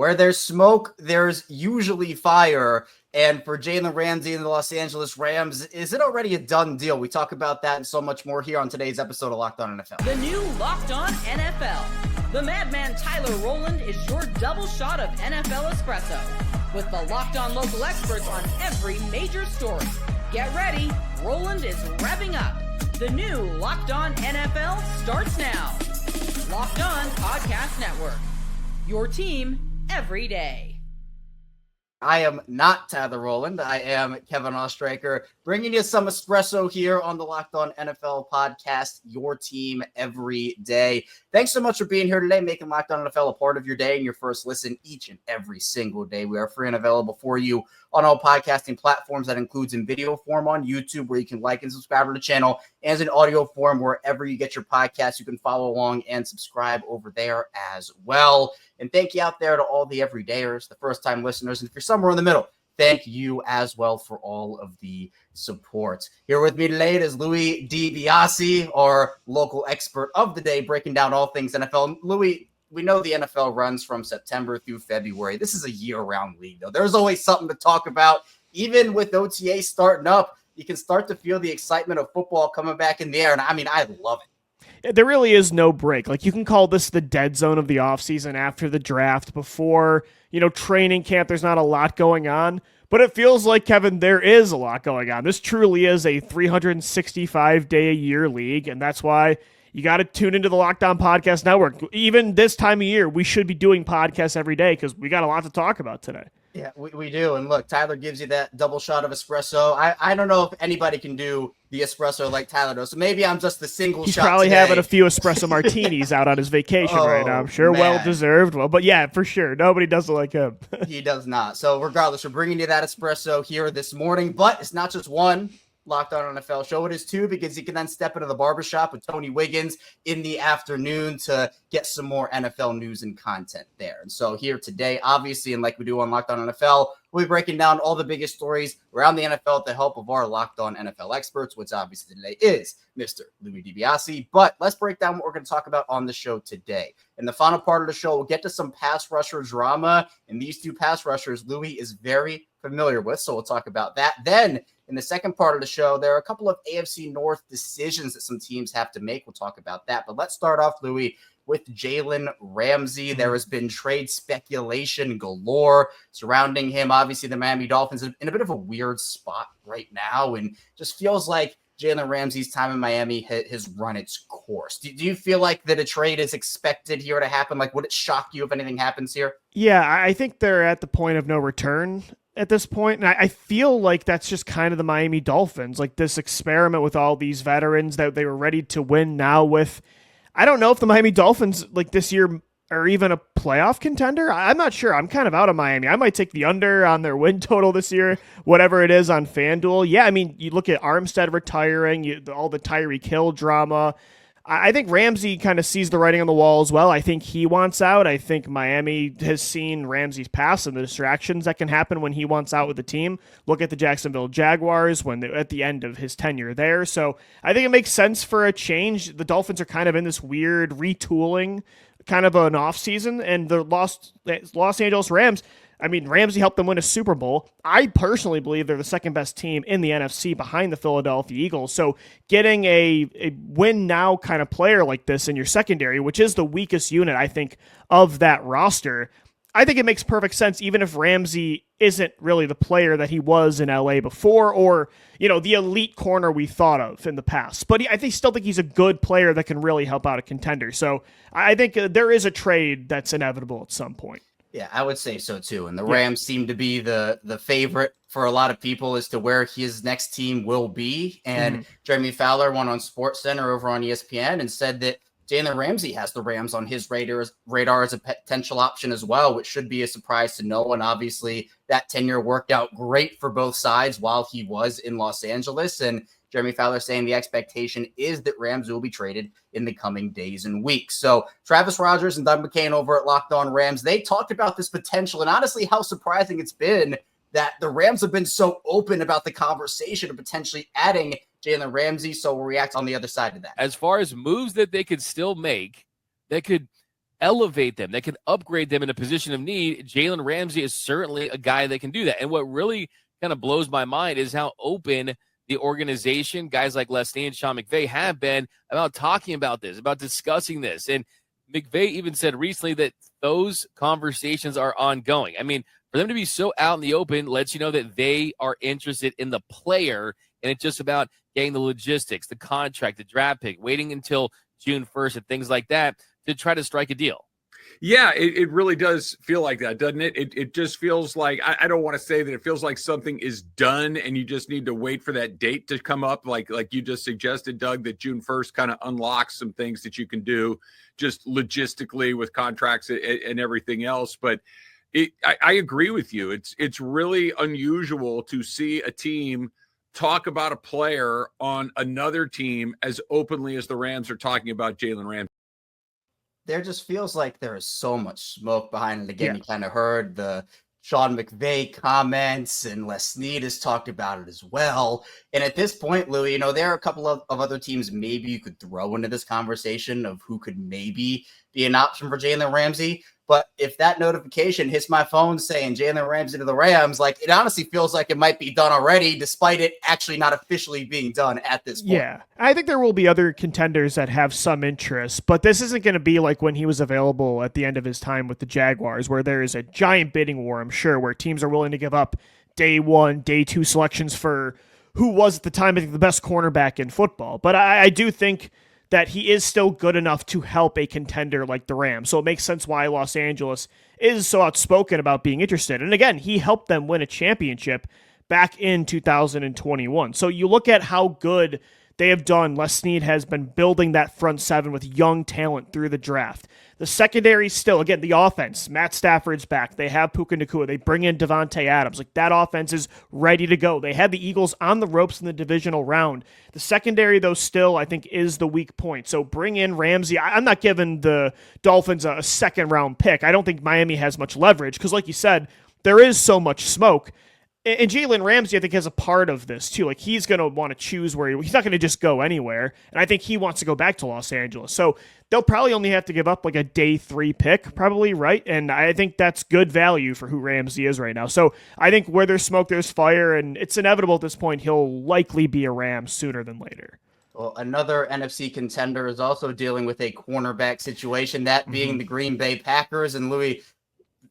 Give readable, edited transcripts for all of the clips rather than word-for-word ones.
Where there's smoke, there's usually fire. And for Jalen Ramsey and the Los Angeles Rams, is it already a done deal? We talk about that and so much more here on today's episode of Locked On NFL. The new Locked On NFL. The madman Tyler Rowland is your double shot of NFL espresso. With the Locked On local experts on every major story. Get ready, Rowland is revving up. The new Locked On NFL starts now. Locked On Podcast Network. Your team every day. I am not Tyler Rowland. I am Kevin Ostraker, bringing you some espresso here on the Locked On NFL podcast, your team every day. Thanks so much for being here today, making Locked On NFL a part of your day and your first listen each and every single day. We are free and available for you on all podcasting platforms. That includes in video form on YouTube, where you can like and subscribe to the channel, and in audio form wherever you get your podcasts. You can follow along and subscribe over there as well. And thank you out there to all the everydayers, the first-time listeners, and if you're somewhere in the middle, thank you as well for all of the support. Here with me today is Louis DiBiase, our local expert of the day, breaking down all things NFL. Louis, we know the NFL runs from September through February. This is a year-round league, though. There's always something to talk about. Even with OTA starting up, you can start to feel the excitement of football coming back in the air, and I love it. There really is no break. Like, you can call this the dead zone of the offseason after the draft, before, training camp. There's not a lot going on, but it feels like, Kevin, there is a lot going on. This truly is a 365-day-a-year league, and that's why you got to tune into the Locked On Podcast Network. Even this time of year, we should be doing podcasts every day because we got a lot to talk about today. Yeah, we do. And look, Tyler gives you that double shot of espresso. I don't know if anybody can do the espresso like Tyler does. So maybe I'm just the single He's shot. He's probably today. having a few espresso martinis out on his vacation right now. I'm sure. Man. Well-deserved. Well, but yeah, for sure. Nobody does it like him. He does not. So regardless, we're bringing you that espresso here this morning. But it's not just one Locked On NFL show. It is two, because you can then step into the barbershop with Tony Wiggins in the afternoon to get some more NFL news and content there. And so here today, obviously, and like we do on Locked On NFL, we'll be breaking down all the biggest stories around the NFL with the help of our Locked On NFL experts, which obviously today is Mr. Louis DiBiase. But let's break down what we're going to talk about on the show today. In the final part of the show, we'll get to some pass rusher drama. And these two pass rushers, Louis is very familiar with, so we'll talk about that. Then in the second part of the show, there are a couple of AFC North decisions that some teams have to make. We'll talk about that. But let's start off, Louis, with Jalen Ramsey. There has been trade speculation galore surrounding him. Obviously, the Miami Dolphins are in a bit of a weird spot right now, and just feels like Jalen Ramsey's time in Miami has run its course. Do you feel like that a trade is expected here to happen? Like, would it shock you if anything happens here? Yeah, I think they're at the point of no return at this point, and I feel like that's just kind of the Miami Dolphins, like this experiment with all these veterans that they were ready to win now with. I don't know if the Miami Dolphins, like, this year are even a playoff contender. I'm not sure. I'm kind of out of Miami. I might take the under on their win total this year, whatever it is on FanDuel. Yeah, I mean, you look at Armstead retiring, all the Tyreek Hill drama. I think Ramsey kind of sees the writing on the wall as well. I think he wants out. I think Miami has seen Ramsey's past and the distractions that can happen when he wants out with the team. Look at the Jacksonville Jaguars at the end of his tenure there. So I think it makes sense for a change. The Dolphins are kind of in this weird retooling kind of an offseason, and the Los Angeles Rams, I mean, Ramsey helped them win a Super Bowl. I personally believe they're the second best team in the NFC behind the Philadelphia Eagles. So getting a win now kind of player like this in your secondary, which is the weakest unit, I think, of that roster, I think it makes perfect sense, even if Ramsey isn't really the player that he was in LA before, or, the elite corner we thought of in the past. But I still think he's a good player that can really help out a contender. So I think there is a trade that's inevitable at some point. Yeah, I would say so too. And the Rams seem to be the favorite for a lot of people as to where his next team will be. And Jeremy Fowler went on SportsCenter over on ESPN and said that Jalen Ramsey has the Rams on his radar as a potential option as well, which should be a surprise to no one. Obviously, that tenure worked out great for both sides while he was in Los Angeles. And Jeremy Fowler saying the expectation is that Ramsey will be traded in the coming days and weeks. So Travis Rogers and Doug McCain over at Locked On Rams, they talked about this potential and honestly how surprising it's been that the Rams have been so open about the conversation of potentially adding Jalen Ramsey. So we'll react on the other side of that. As far as moves that they could still make, that could elevate them, that can upgrade them in a position of need, Jalen Ramsey is certainly a guy that can do that. And what really kind of blows my mind is how open the organization, guys like Leslie and Sean McVay, have been about talking about this, about discussing this. And McVay even said recently that those conversations are ongoing. I mean, for them to be so out in the open lets you know that they are interested in the player, and it's just about getting the logistics, the contract, the draft pick, waiting until June 1st and things like that to try to strike a deal. Yeah, it really does feel like that, doesn't it? It just feels like, I don't want to say that it feels like something is done and you just need to wait for that date to come up, like you just suggested, Doug, that June 1st kind of unlocks some things that you can do just logistically with contracts and everything else. But I agree with you. It's really unusual to see a team talk about a player on another team as openly as the Rams are talking about Jalen Ramsey. There just feels like there is so much smoke behind it. Again, You kind of heard the Sean McVay comments, and Les Snead has talked about it as well. And at this point, Louis, there are a couple of other teams maybe you could throw into this conversation of who could maybe be an option for Jalen Ramsey. But if that notification hits my phone saying Jalen Ramsey to the Rams, it honestly feels like it might be done already, despite it actually not officially being done at this point. Yeah, I think there will be other contenders that have some interest, but this isn't going to be like when he was available at the end of his time with the Jaguars, where there is a giant bidding war, I'm sure, where teams are willing to give up day 1, day 2 selections for who was at the time, I think, the best cornerback in football. But I do think that he is still good enough to help a contender like the Rams. So it makes sense why Los Angeles is so outspoken about being interested. And again, he helped them win a championship back in 2021. So you look at how good they have done. Les Snead has been building that front seven with young talent through the draft. The secondary still, again, the offense, Matt Stafford's back. They have Puka Nacua. They bring in Devontae Adams. That offense is ready to go. They had the Eagles on the ropes in the divisional round. The secondary, though, still, I think, is the weak point. So bring in Ramsey. I'm not giving the Dolphins a second-round pick. I don't think Miami has much leverage because, like you said, there is so much smoke. And Jalen Ramsey, I think, has a part of this, too. He's going to want to choose where he's not going to just go anywhere. And I think he wants to go back to Los Angeles. So they'll probably only have to give up a day 3 pick, probably, right? And I think that's good value for who Ramsey is right now. So I think where there's smoke, there's fire. And it's inevitable at this point he'll likely be a Ram sooner than later. Well, another NFC contender is also dealing with a cornerback situation, that being the Green Bay Packers. And Louis,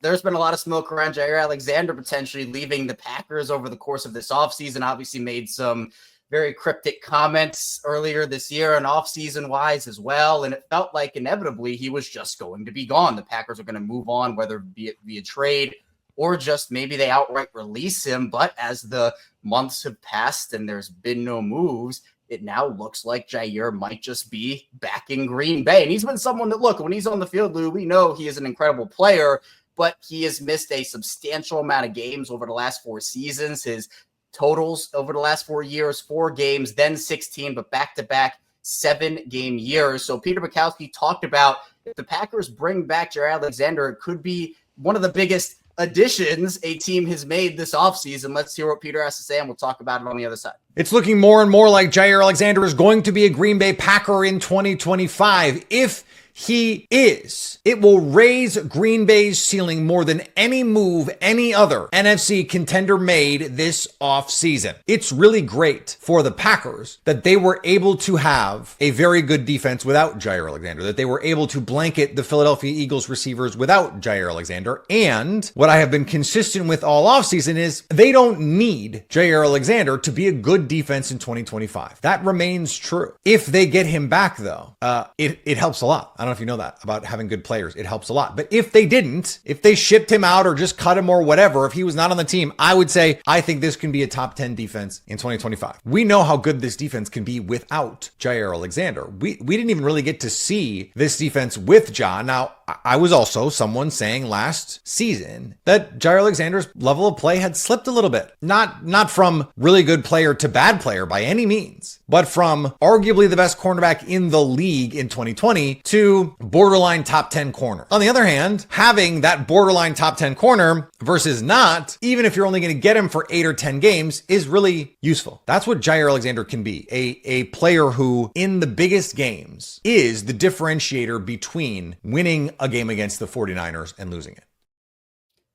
there's been a lot of smoke around Jair Alexander potentially leaving the Packers over the course of this offseason. Obviously made some very cryptic comments earlier this year and offseason wise as well. And it felt like inevitably he was just going to be gone. The Packers are going to move on, whether be it via trade or just maybe they outright release him. But as the months have passed and there's been no moves, it now looks like Jair might just be back in Green Bay. And he's been someone that, look, when he's on the field, Lou, we know he is an incredible player, but he has missed a substantial amount of games over the last 4 seasons. His totals over the last 4 years, 4 games, then 16, but back-to-back 7-game years. So Peter Bukowski talked about if the Packers bring back Jair Alexander, it could be one of the biggest additions a team has made this offseason. Let's hear what Peter has to say, and we'll talk about it on the other side. It's looking more and more like Jair Alexander is going to be a Green Bay Packer in 2025. If he is, it will raise Green Bay's ceiling more than any move any other NFC contender made this offseason. It's really great for the Packers that they were able to have a very good defense without Jair Alexander, that they were able to blanket the Philadelphia Eagles receivers without Jair Alexander. And what I have been consistent with all offseason is they don't need Jair Alexander to be a good defense in 2025. That remains true. If they get him back, though, it helps a lot. I don't know if you know that about having good players. It helps a lot. But if they didn't, if they shipped him out or just cut him or whatever, if he was not on the team, I would say, I think this can be a top 10 defense in 2025. We know how good this defense can be without Jair Alexander. We didn't even really get to see this defense with Ja. Now, I was also someone saying last season that Jair Alexander's level of play had slipped a little bit. Not from really good player to bad player by any means, but from arguably the best cornerback in the league in 2020 to you borderline top 10 corner. On the other hand, having that borderline top 10 corner versus not, even if you're only going to get him for 8 or 10 games, is really useful. That's what Jair Alexander can be. A player who, in the biggest games, is the differentiator between winning a game against the 49ers and losing it.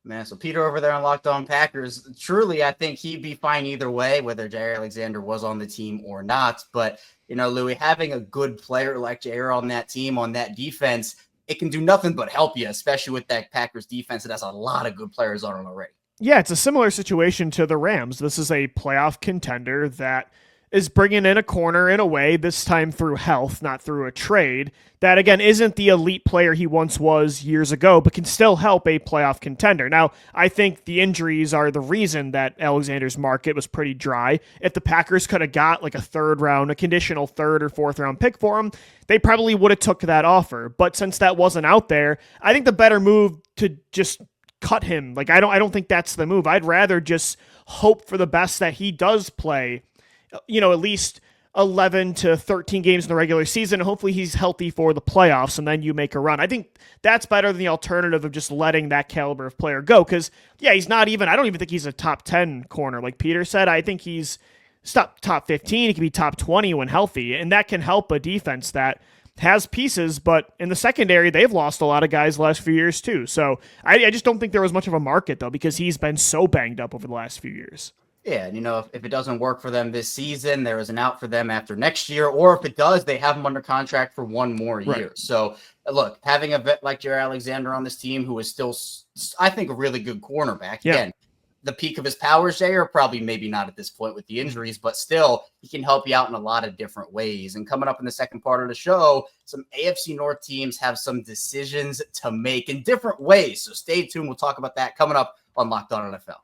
Man, so Peter over there on Locked On Packers, truly, I think he'd be fine either way, whether Jair Alexander was on the team or not. But, Louis, having a good player like Jair on that team, on that defense, it can do nothing but help you, especially with that Packers defense that has a lot of good players on it already. Yeah, it's a similar situation to the Rams. This is a playoff contender that is bringing in a corner in a way, this time through health, not through a trade, that again isn't the elite player he once was years ago, but can still help a playoff contender. Now, I think the injuries are the reason that Alexander's market was pretty dry. If the Packers could have got like a conditional third or fourth round pick for him, they probably would have took that offer. But since that wasn't out there, I think the better move to just cut him. Like I don't think that's the move. I'd rather just hope for the best that he does play, at least 11 to 13 games in the regular season. Hopefully he's healthy for the playoffs, and then you make a run. I think that's better than the alternative of just letting that caliber of player go. Because, he's not even, I don't even think he's a top 10 corner. Like Peter said, I think he's top 15. He can be top 20 when healthy, and that can help a defense that has pieces, but in the secondary, they've lost a lot of guys the last few years too. So I just don't think there was much of a market, though, because he's been so banged up over the last few years. Yeah, and if it doesn't work for them this season, there is an out for them after next year. Or if it does, they have him under contract for one more year. Right. So, look, having a vet like Jair Alexander on this team who is still, I think, a really good cornerback. Yeah. Again, the peak of his powers, Jair, probably maybe not at this point with the injuries, but still, he can help you out in a lot of different ways. And coming up in the second part of the show, some AFC North teams have some decisions to make in different ways. So stay tuned. We'll talk about that coming up on Locked On NFL.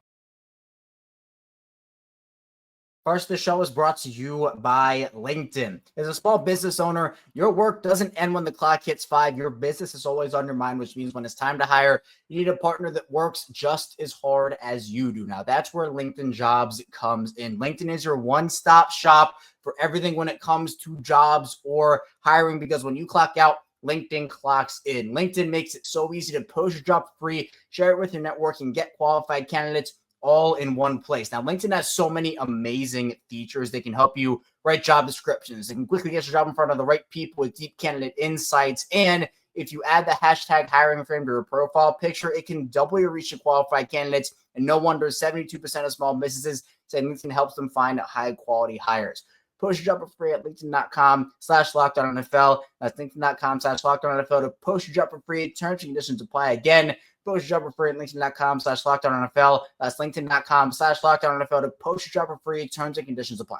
First, the show is brought to you by LinkedIn. As a small business owner, your work doesn't end when the clock hits 5. Your business is always on your mind, which means when it's time to hire, you need a partner that works just as hard as you do. Now, that's where LinkedIn Jobs comes in. LinkedIn is your one-stop shop for everything when it comes to jobs or hiring, because when you clock out, LinkedIn clocks in. LinkedIn makes it so easy to post your job for free, share it with your network, and get qualified candidates all in one place. Now, LinkedIn has so many amazing features. They can help you write job descriptions. They can quickly get your job in front of the right people with deep candidate insights. And if you add the hashtag hiring frame to your profile picture, it can double your reach to qualified candidates. And no wonder 72% of small businesses say LinkedIn helps them find high quality hires. Post your job for free at linkedin.com/LockedOnNFL. That's linkedin.com/LockedOnNFL to post your job for free. Terms and conditions apply. Again, post your job for free at linkedin.com/LockedOnNFL. That's linkedin.com/LockedOnNFL to post your job for free. Terms and conditions apply.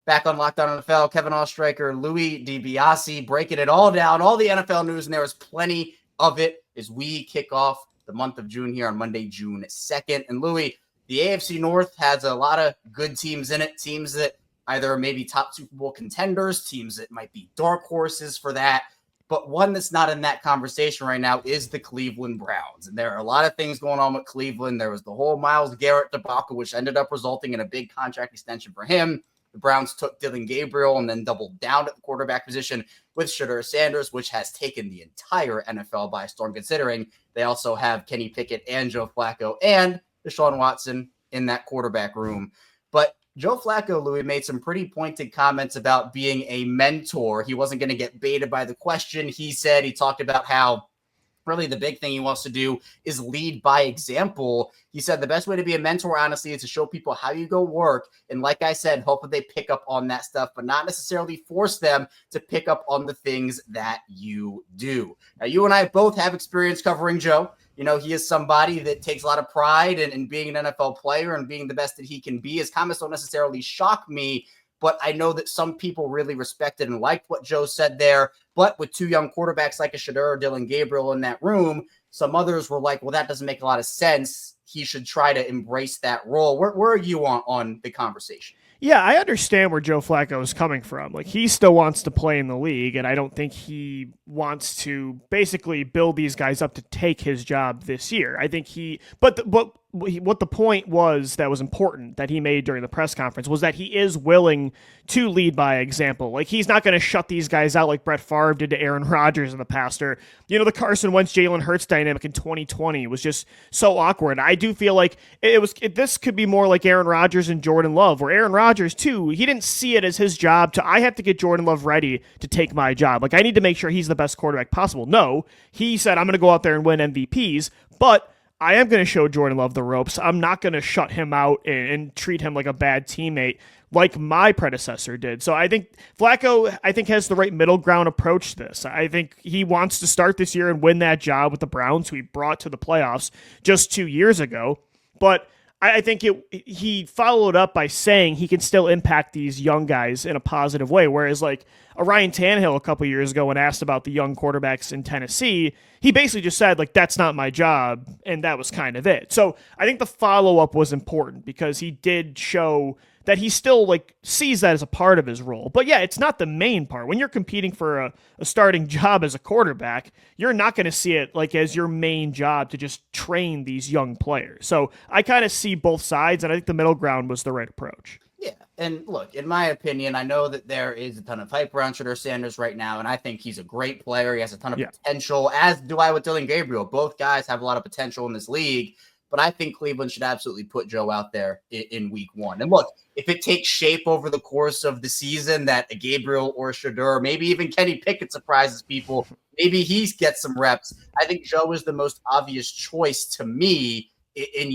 Back on Locked On NFL, Kevin Oestreicher, Louis DiBiase breaking it all down, all the NFL news, and there is plenty of it as we kick off the month of June here on Monday, June 2nd. And Louis, the AFC North has a lot of good teams in it, teams that either maybe top Super Bowl contenders, teams that might be dark horses for that. But one that's not in that conversation right now is the Cleveland Browns. And there are a lot of things going on with Cleveland. There was the whole Myles Garrett debacle, which ended up resulting in a big contract extension for him. The Browns took Dylan Gabriel and then doubled down at the quarterback position with Shedeur Sanders, which has taken the entire NFL by storm, considering they also have Kenny Pickett and Joe Flacco and Deshaun Watson in that quarterback room. But Joe Flacco, Louis, made some pretty pointed comments about being a mentor. He wasn't going to get baited by the question. He talked about how really the big thing he wants to do is lead by example. He said the best way to be a mentor, honestly, is to show people how you go work. And like I said, hope that they pick up on that stuff, but not necessarily force them to pick up on the things that you do. Now, you and I both have experience covering Joe. He is somebody that takes a lot of pride in being an NFL player and being the best that he can be. His comments don't necessarily shock me, but I know that some people really respected and liked what Joe said there. But with two young quarterbacks like a Shedeur or Dylan Gabriel in that room, some others were like, well, that doesn't make a lot of sense. He should try to embrace that role. Where are you on the conversation? Yeah, I understand where Joe Flacco is coming from. Like, he still wants to play in the league, and I don't think he wants to basically build these guys up to take his job this year. I think but what the point was that was important that he made during the press conference was that he is willing to lead by example. Like, he's not going to shut these guys out like Brett Favre did to Aaron Rodgers in the past, or, the Carson Wentz, Jalen Hurts dynamic in 2020 was just so awkward. I do feel like this could be more like Aaron Rodgers and Jordan Love, where Aaron Rodgers too, he didn't see it as his job I have to get Jordan Love ready to take my job. Like, I need to make sure he's the best quarterback possible. No, he said, I'm going to go out there and win MVPs, but I am going to show Jordan Love the ropes. I'm not going to shut him out and treat him like a bad teammate like my predecessor did. So I think Flacco, has the right middle ground approach to this. I think he wants to start this year and win that job with the Browns, who he brought to the playoffs just 2 years ago. But I think he followed up by saying he can still impact these young guys in a positive way. Whereas like a Ryan Tannehill a couple years ago, when asked about the young quarterbacks in Tennessee, he basically just said, like, that's not my job. And that was kind of it. So I think the follow-up was important because he did show that he still like sees that as a part of his role. But yeah, it's not the main part. When you're competing for a starting job as a quarterback, you're not going to see it like as your main job to just train these young players. So I kind of see both sides, and I think the middle ground was the right approach. Yeah, and look, in my opinion, I know that there is a ton of hype around Shedeur Sanders right now, and I think he's a great player. He has a ton of potential, as do I with Dillon Gabriel. Both guys have a lot of potential in this league. But I think Cleveland should absolutely put Joe out there in week one. And look, if it takes shape over the course of the season that a Gabriel or Shedeur, maybe even Kenny Pickett surprises people, maybe he gets some reps. I think Joe is the most obvious choice to me in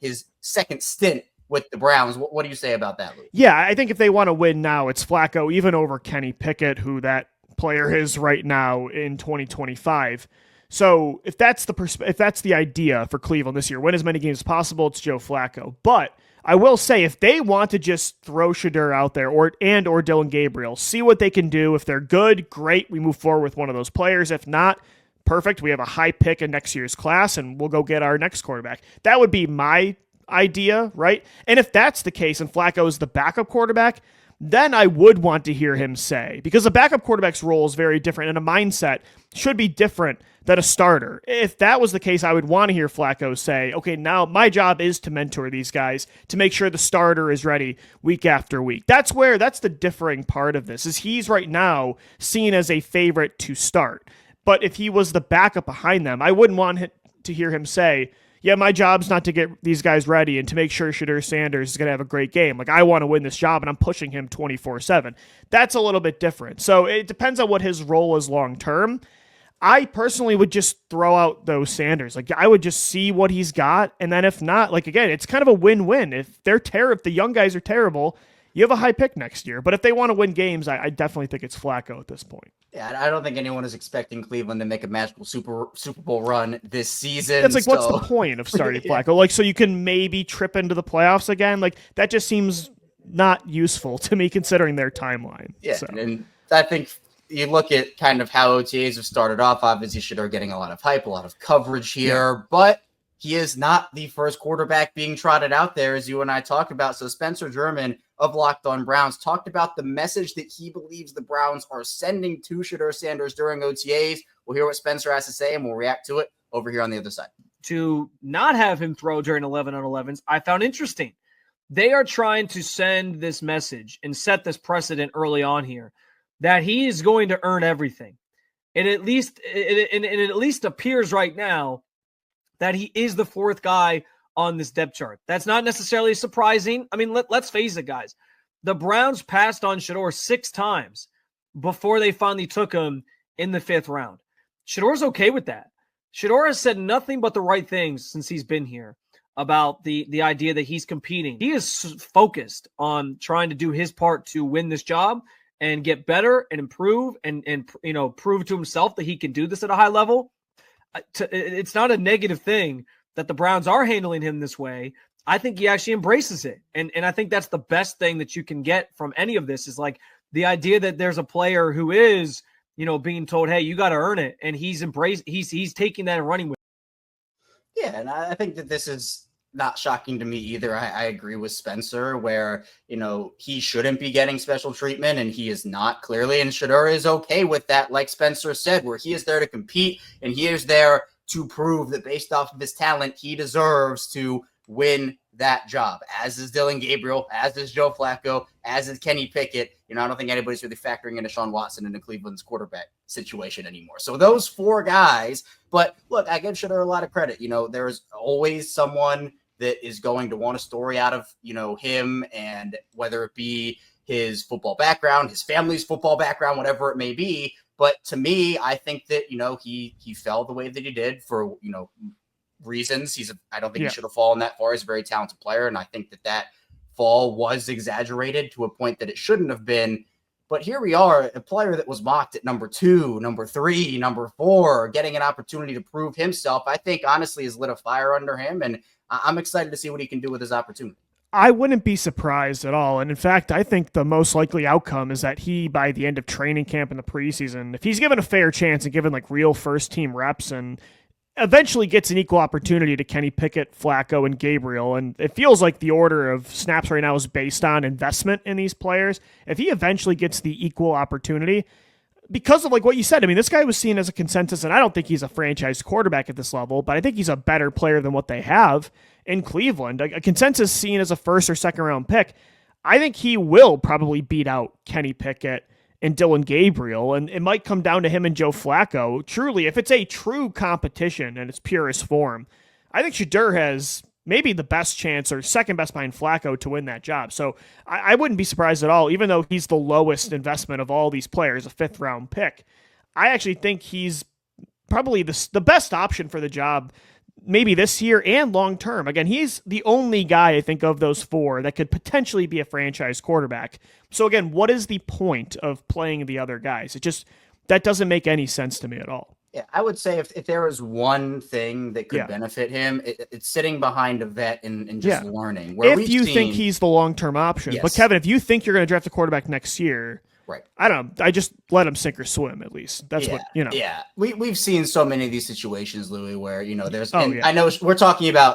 his second stint with the Browns. What do you say about that, Luke? Yeah, I think if they want to win now, it's Flacco, even over Kenny Pickett, who that player is right now in 2025. So if that's the idea for Cleveland this year, win as many games as possible, it's Joe Flacco. But I will say, if they want to just throw Shedeur out there or Dillon Gabriel, see what they can do. If they're good, great, we move forward with one of those players. If not, perfect, we have a high pick in next year's class, and we'll go get our next quarterback. That would be my idea, right? And if that's the case, and Flacco is the backup quarterback, then I would want to hear him say, because a backup quarterback's role is very different, and a mindset should be different than a starter. If that was the case, I would want to hear Flacco say, okay, now my job is to mentor these guys to make sure the starter is ready week after week. That's the differing part of this, is he's right now seen as a favorite to start. But if he was the backup behind them, I wouldn't want to hear him say, yeah, my job's not to get these guys ready and to make sure Shedeur Sanders is going to have a great game. Like, I want to win this job, and I'm pushing him 24/7. That's a little bit different. So it depends on what his role is long-term. I personally would just throw out those Sanders. Like, I would just see what he's got, and then if not, like, again, it's kind of a win-win. If the young guys are terrible, you have a high pick next year. But if they want to win games, I definitely think it's Flacco at this point. Yeah, I don't think anyone is expecting Cleveland to make a magical Super Bowl run this season. It's like, what's the point of starting Flacco? Like, so you can maybe trip into the playoffs again? Like, that just seems not useful to me considering their timeline. Yeah, so. And I think you look at kind of how OTAs have started off. Obviously, Shedeur getting a lot of hype, a lot of coverage here, but he is not the first quarterback being trotted out there, as you and I talked about. So Spencer German of Locked On Browns talked about the message that he believes the Browns are sending to Shedeur Sanders during OTAs. We'll hear what Spencer has to say, and we'll react to it over here on the other side. To not have him throw during 11-on-11s, I found interesting. They are trying to send this message and set this precedent early on here that he is going to earn everything. It at least appears right now that he is the fourth guy on this depth chart. That's not necessarily surprising. I mean, let's face it, guys. The Browns passed on Shedeur 6 times before they finally took him in the 5th round. Shedeur's okay with that. Shedeur has said nothing but the right things since he's been here about the idea that he's competing. He is focused on trying to do his part to win this job and get better and improve and prove to himself that he can do this at a high level. It's not a negative thing that the Browns are handling him this way. I think he actually embraces it. And I think that's the best thing that you can get from any of this, is like the idea that there's a player who is, being told, hey, you got to earn it. And he's taking that and running with it. Yeah. And I think that this is not shocking to me either. I agree with Spencer where, he shouldn't be getting special treatment, and he is not, clearly. And Shedeur is okay with that, like Spencer said, where he is there to compete and he is there to prove that based off of his talent, he deserves to win that job, as is Dylan Gabriel, as is Joe Flacco, as is Kenny Pickett. I don't think anybody's really factoring in Deshaun Watson into Cleveland's quarterback situation anymore. So those four guys, but look, I give Shedeur a lot of credit. There's always someone that is going to want a story out of, him, and whether it be his football background, his family's football background, whatever it may be. But to me, I think that, he fell the way that he did for, reasons. I don't think he should have fallen that far. He's a very talented player. And I think that fall was exaggerated to a point that it shouldn't have been. But here we are, a player that was mocked at number 2, number 3, number 4, getting an opportunity to prove himself, I think honestly has lit a fire under him. And I'm excited to see what he can do with his opportunity. I wouldn't be surprised at all. And in fact, I think the most likely outcome is that he, by the end of training camp in the preseason, if he's given a fair chance and given like real first team reps and eventually gets an equal opportunity to Kenny Pickett, Flacco, and Gabriel. And it feels like the order of snaps right now is based on investment in these players. If he eventually gets the equal opportunity, because of like what you said, this guy was seen as a consensus, and I don't think he's a franchise quarterback at this level, but I think he's a better player than what they have in Cleveland. A consensus seen as a first or second round pick. I think he will probably beat out Kenny Pickett and Dylan Gabriel, and it might come down to him and Joe Flacco. Truly, if it's a true competition in its purest form, I think Shedeur has maybe the best chance or second best behind Flacco to win that job. So I wouldn't be surprised at all, even though he's the lowest investment of all these players, a 5th round pick. I actually think he's probably the best option for the job, maybe this year and long term. Again, he's the only guy I think of those 4 that could potentially be a franchise quarterback. So again, what is the point of playing the other guys? That doesn't make any sense to me at all. Yeah, I would say if there was one thing that could benefit him, it's sitting behind a vet and just learning. If you think he's the long-term option. Yes. But Kevin, if you think you're going to draft a quarterback next year, right? I don't know. I just let him sink or swim at least. That's what. Yeah, we've seen so many of these situations, Louis, where there's. I know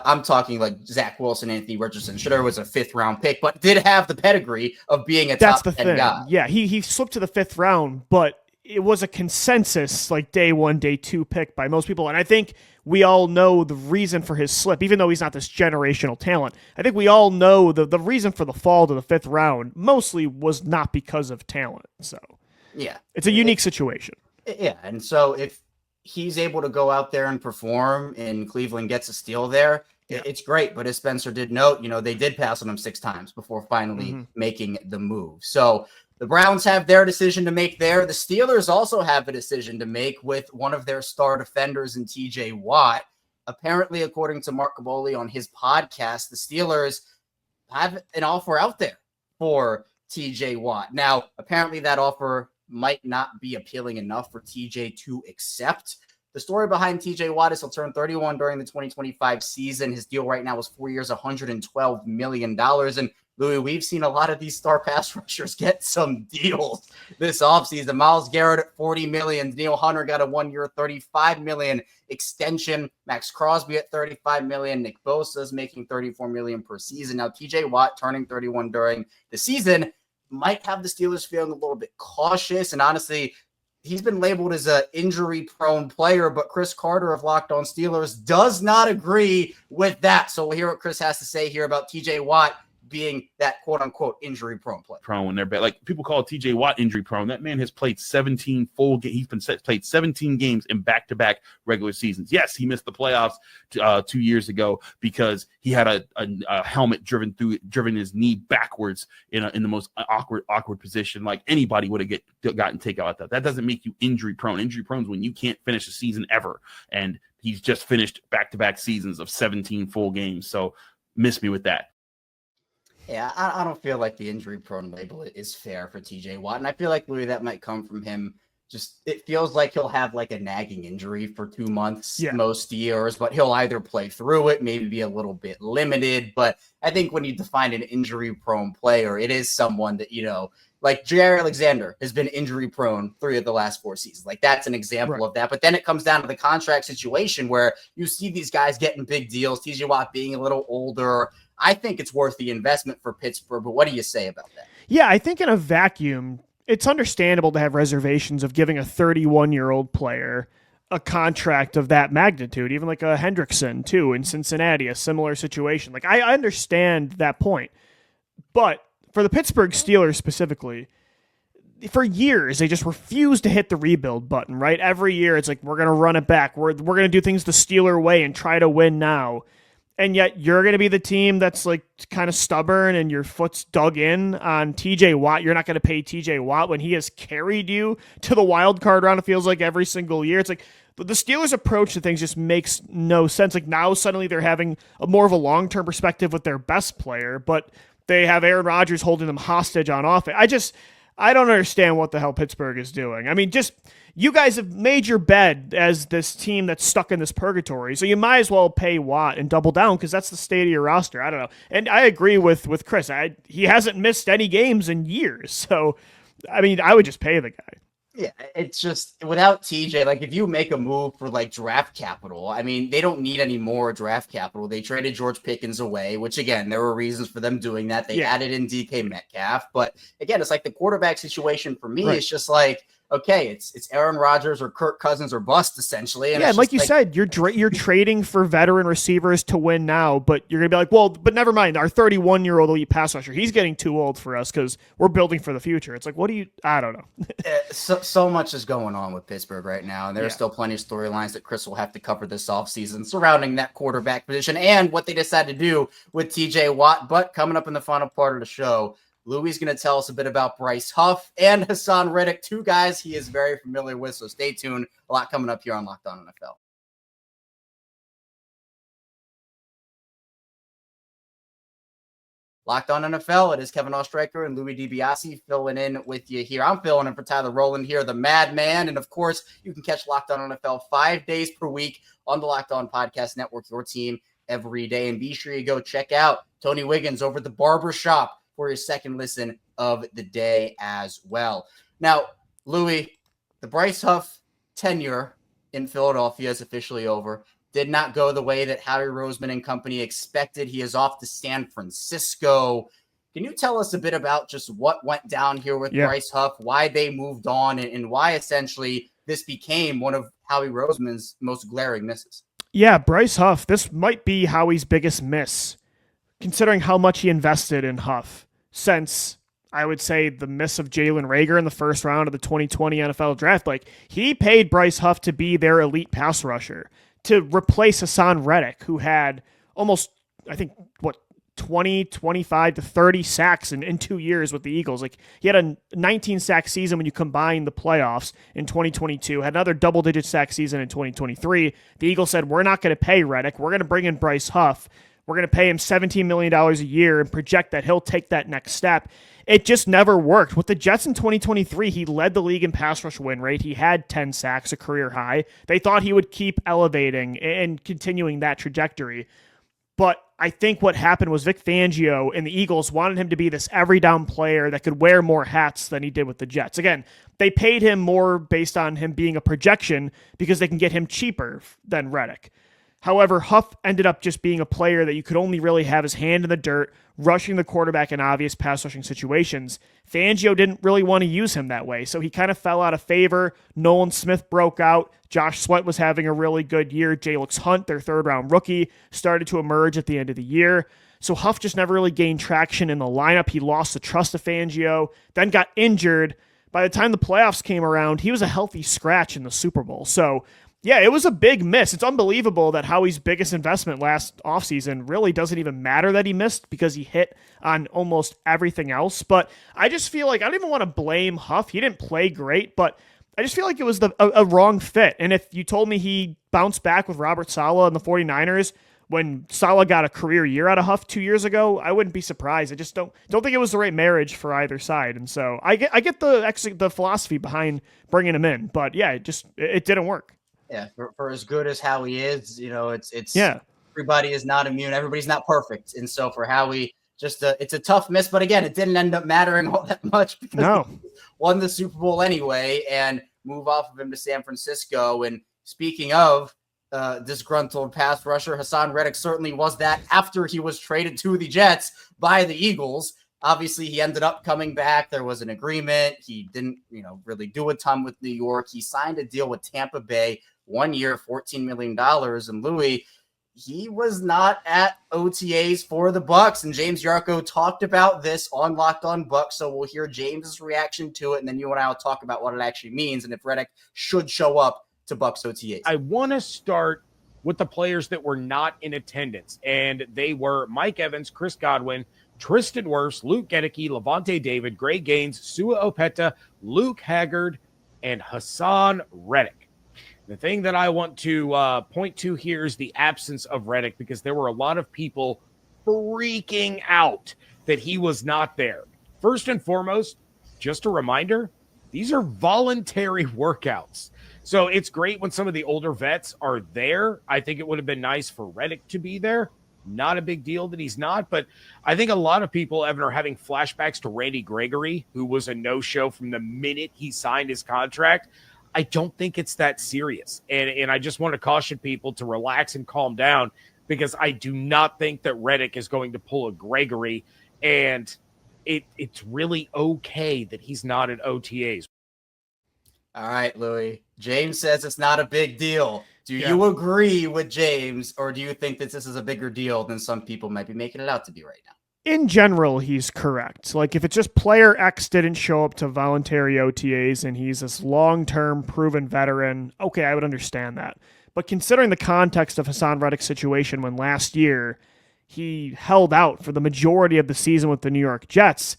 I'm talking like Zach Wilson, Anthony Richardson. Shedeur was a 5th round pick, but did have the pedigree of being a top 10 guy. Yeah, he slipped to the 5th round, but it was a consensus like day 1, day 2 pick by most people. And I think we all know the reason for his slip, even though he's not this generational talent. I think we all know the reason for the fall to the 5th round mostly was not because of talent. So yeah, it's a unique situation. Yeah. And so if he's able to go out there and perform and Cleveland gets a steal there, it's great. But as Spencer did note, they did pass on him 6 times before finally making the move. So the Browns have their decision to make there. The Steelers also have a decision to make with one of their star defenders in TJ Watt. Apparently, according to Mark Caboli on his podcast, the Steelers have an offer out there for TJ Watt. Now, apparently that offer might not be appealing enough for TJ to accept. The story behind TJ Watt is he'll turn 31 during the 2025 season. His deal right now is 4 years, $112 million. And Louis, we've seen a lot of these star pass rushers get some deals this offseason. Myles Garrett at $40 million. Danielle Hunter got a 1-year, $35 million extension. Max Crosby at $35 million. Nick Bosa is making $34 million per season. Now, TJ Watt turning 31 during the season might have the Steelers feeling a little bit cautious. And honestly, he's been labeled as an injury-prone player, but Chris Carter of Locked On Steelers does not agree with that. So we'll hear what Chris has to say here about TJ Watt being that quote-unquote injury-prone player. Prone, they're bad. Like people call TJ Watt injury-prone. That man has played 17 full games. Played 17 games in back-to-back regular seasons. Yes, he missed the playoffs 2 years ago because he had a helmet driven his knee backwards in the most awkward position. Like anybody would have gotten takeout at that. That doesn't make you injury-prone. Injury-prone is when you can't finish a season ever, and he's just finished back-to-back seasons of 17 full games. So miss me with that. Yeah, I don't feel like the injury-prone label is fair for TJ Watt. And I feel like, Louis, that might come from him. Just it feels like he'll have like a nagging injury for 2 months most years, but he'll either play through it, maybe be a little bit limited. But I think when you define an injury-prone player, it is someone that, like Jair Alexander has been injury-prone 3 of the last 4 seasons. Like that's an example of that. But then it comes down to the contract situation where you see these guys getting big deals, TJ Watt being a little older. I think it's worth the investment for Pittsburgh, but what do you say about that? Yeah, I think in a vacuum, it's understandable to have reservations of giving a 31-year-old player a contract of that magnitude, even like a Hendrickson too in Cincinnati, a similar situation. Like I understand that point, but for the Pittsburgh Steelers specifically, for years they just refuse to hit the rebuild button, right? Every year it's like, we're going to run it back. We're going to do things the Steeler way and try to win now. And yet you're going to be the team that's like kind of stubborn and your foot's dug in on TJ Watt. You're not going to pay TJ Watt when he has carried you to the wild card round. It feels like every single year. It's like the Steelers' approach to things just makes no sense. Like now suddenly they're having more of a long-term perspective with their best player, but they have Aaron Rodgers holding them hostage on offense. I don't understand what the hell Pittsburgh is doing. I mean, just you guys have made your bed as this team that's stuck in this purgatory, so you might as well pay Watt and double down because that's the state of your roster. I don't know. And I agree with Chris. He hasn't missed any games in years. So, I mean, I would just pay the guy. Yeah, it's just without TJ, like if you make a move for like draft capital, I mean, they don't need any more draft capital. They traded George Pickens away, which again, there were reasons for them doing that. They added in DK Metcalf, but again, it's like the quarterback situation for me. Right. It's just like, okay, it's Aaron Rodgers or Kirk Cousins or bust essentially. And like you said, you're trading for veteran receivers to win now, but you're gonna be like, well, but never mind. Our 31-year-old elite pass rusher, he's getting too old for us because we're building for the future. It's like, I don't know. so much is going on with Pittsburgh right now, and there are still plenty of storylines that Chris will have to cover this offseason surrounding that quarterback position and what they decided to do with TJ Watt. But coming up in the final part of the show, Louis is going to tell us a bit about Bryce Huff and Hassan Reddick, two guys he is very familiar with. So stay tuned. A lot coming up here on Locked On NFL. Locked On NFL. It is Kevin Oestreicher and Louis DiBiase filling in with you here. I'm filling in for Tyler Rowland here, the Madman. And of course, you can catch Locked On NFL 5 days per week on the Locked On Podcast Network, your team every day. And be sure you go check out Tony Wiggins over at the Barbershop for your second listen of the day as well. Now, Louis, the Bryce Huff tenure in Philadelphia is officially over. Did not go the way that Howie Roseman and company expected. He is off to San Francisco. Can you tell us a bit about just what went down here with Bryce Huff, why they moved on, and why essentially this became one of Howie Roseman's most glaring misses? Yeah, Bryce Huff, this might be Howie's biggest miss, considering how much he invested in Huff since, I would say, the miss of Jalen Reagor in the first round of the 2020 NFL draft. Like, he paid Bryce Huff to be their elite pass rusher, to replace Hassan Reddick, who had almost, I think, 20, 25 to 30 sacks in 2 years with the Eagles. Like, he had a 19 sack season when you combine the playoffs in 2022, had another double-digit sack season in 2023. The Eagles said, we're not going to pay Reddick. We're going to bring in Bryce Huff. We're going to pay him $17 million a year and project that he'll take that next step. It just never worked. With the Jets in 2023, he led the league in pass rush win rate. He had 10 sacks, a career high. They thought he would keep elevating and continuing that trajectory. But I think what happened was Vic Fangio and the Eagles wanted him to be this every down player that could wear more hats than he did with the Jets. Again, they paid him more based on him being a projection because they can get him cheaper than Reddick. However, Huff ended up just being a player that you could only really have his hand in the dirt, rushing the quarterback in obvious pass rushing situations. Fangio didn't really want to use him that way, so he kind of fell out of favor. Nolan Smith broke out. Josh Sweat was having a really good year. Jalix Hunt, their third-round rookie, started to emerge at the end of the year. So Huff just never really gained traction in the lineup. He lost the trust of Fangio, then got injured. By the time the playoffs came around, he was a healthy scratch in the Super Bowl. So yeah, it was a big miss. It's unbelievable that Howie's biggest investment last offseason really doesn't even matter that he missed because he hit on almost everything else. But I just feel like I don't even want to blame Huff. He didn't play great, but I just feel like it was a wrong fit. And if you told me he bounced back with Robert Saleh and the 49ers when Saleh got a career year out of Huff 2 years ago, I wouldn't be surprised. I just don't think it was the right marriage for either side. And so I get the philosophy behind bringing him in. But yeah, it didn't work. Yeah, for as good as Howie is, it's everybody is not immune. Everybody's not perfect. And so for Howie, it's a tough miss. But again, it didn't end up mattering all that much because he won the Super Bowl anyway and move off of him to San Francisco. And speaking of disgruntled pass rusher, Hassan Reddick certainly was that after he was traded to the Jets by the Eagles. Obviously, he ended up coming back. There was an agreement. He didn't, really do a ton with New York. He signed a deal with Tampa Bay, 1 year, $14 million. And Louis, he was not at OTAs for the Bucs. And James Yarko talked about this on Locked On Bucs. So we'll hear James's reaction to it. And then you and I will talk about what it actually means and if Reddick should show up to Bucs OTAs. I want to start with the players that were not in attendance. And they were Mike Evans, Chris Godwin, Tristan Wirfs, Luke Gedeke, Levante David, Greg Gaines, Sua Opeta, Luke Haggard, and Hassan Reddick. The thing that I want to point to here is the absence of Reddick, because there were a lot of people freaking out that he was not there. First and foremost, just a reminder, these are voluntary workouts. So it's great when some of the older vets are there. I think it would have been nice for Reddick to be there. Not a big deal that he's not, but I think a lot of people, Evan, are having flashbacks to Randy Gregory, who was a no-show from the minute he signed his contract. I don't think it's that serious. And I just want to caution people to relax and calm down, because I do not think that Reddick is going to pull a Gregory, and it's really okay that he's not at OTAs. All right, Louis. James says it's not a big deal. Do you agree with James, or do you think that this is a bigger deal than some people might be making it out to be right now? In general, he's correct. Like, if it's just player X didn't show up to voluntary OTAs and he's this long-term proven veteran, okay, I would understand that. But considering the context of Hassan Reddick's situation, when last year he held out for the majority of the season with the New York Jets,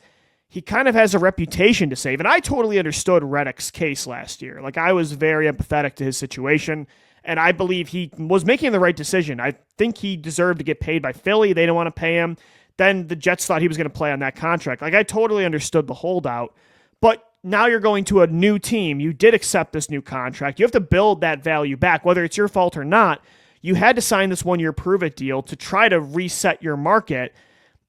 he kind of has a reputation to save. And I totally understood Reddick's case last year. Like, I was very empathetic to his situation, and I believe he was making the right decision. I think he deserved to get paid by Philly. They didn't want to pay him. Then the Jets thought he was going to play on that contract. Like, I totally understood the holdout. But now you're going to a new team. You did accept this new contract. You have to build that value back, whether it's your fault or not. You had to sign this one-year prove-it deal to try to reset your market,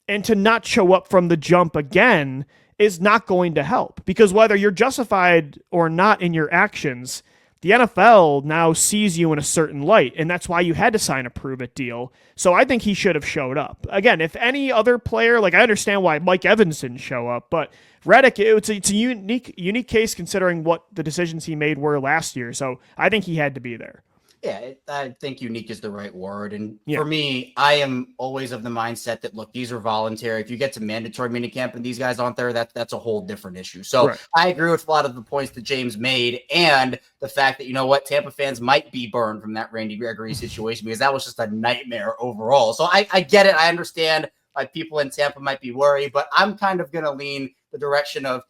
and to not show up from the jump again is not going to help, because whether you're justified or not in your actions, the NFL now sees you in a certain light, and that's why you had to sign a prove-it deal. So I think he should have showed up. Again, if any other player, like, I understand why Mike Evans didn't show up, but Reddick, it's a unique case considering what the decisions he made were last year. So I think he had to be there. Yeah, I think unique is the right word. And for me, I am always of the mindset that, look, these are voluntary. If you get to mandatory minicamp and these guys aren't there, that's a whole different issue. So I agree with a lot of the points that James made, and the fact that, Tampa fans might be burned from that Randy Gregory situation, because that was just a nightmare overall. So I get it. I understand why people in Tampa might be worried, but I'm kind of going to lean the direction of,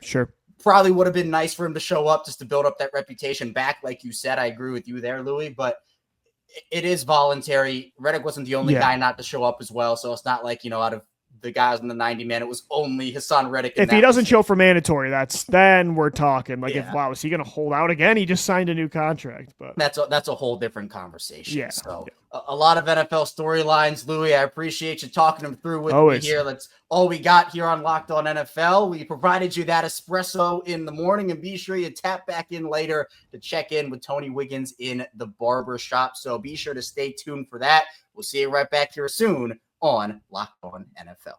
sure, probably would have been nice for him to show up just to build up that reputation back. Like you said, I agree with you there, Louis, but it is voluntary. Reddick wasn't the only guy not to show up as well. So it's not like, out of the guys in the 90-man, it was only Hassan Reddick. If he doesn't show for mandatory, then we're talking. Like, is he going to hold out again? He just signed a new contract. But that's a whole different conversation. Yeah. So a lot of NFL storylines, Louis. I appreciate you talking them through with me here. That's all we got here on Locked On NFL. We provided you that espresso in the morning, and be sure you tap back in later to check in with Tony Wiggins in the barber shop. So be sure to stay tuned for that. We'll see you right back here soon on Locked On NFL.